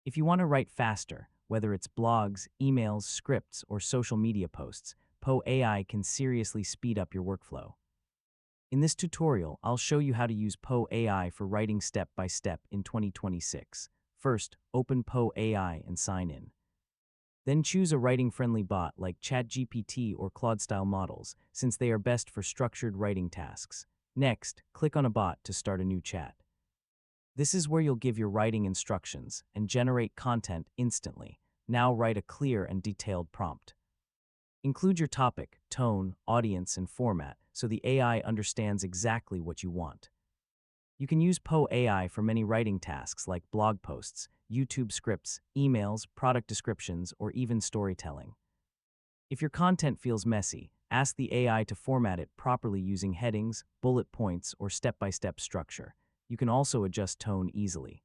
If you want to write faster, whether it's blogs, emails, scripts, or social media posts, Poe AI can seriously speed up your workflow. In this tutorial, I'll show you how to use Poe AI for writing step by step in 2026. First, open Poe AI and sign in. Then choose a writing-friendly bot like ChatGPT or Claude-style models, since they are best for structured writing tasks. Next, click on a bot to start a new chat. This is where you'll give your writing instructions and generate content instantly. Now write a clear and detailed prompt. Include your topic, tone, audience, and format so the AI understands exactly what you want. You can use Poe AI for many writing tasks like blog posts, YouTube scripts, emails, product descriptions, or even storytelling. If your content feels messy, ask the AI to format it properly using headings, bullet points, or step-by-step structure. You can also adjust tone easily.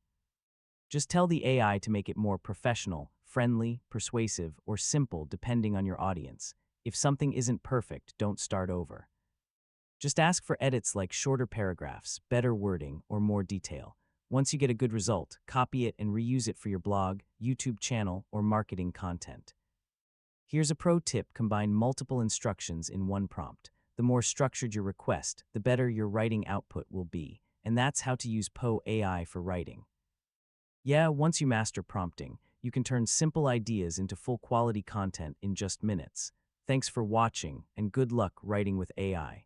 Just tell the AI to make it more professional, friendly, persuasive, or simple depending on your audience. If something isn't perfect, don't start over. Just ask for edits like shorter paragraphs, better wording, or more detail. Once you get a good result, copy it and reuse it for your blog, YouTube channel, or marketing content. Here's a pro tip: combine multiple instructions in one prompt. The more structured your request, the better your writing output will be. And that's how to use Poe AI for writing. Yeah, once you master prompting, you can turn simple ideas into full-quality content in just minutes. Thanks for watching, and good luck writing with AI.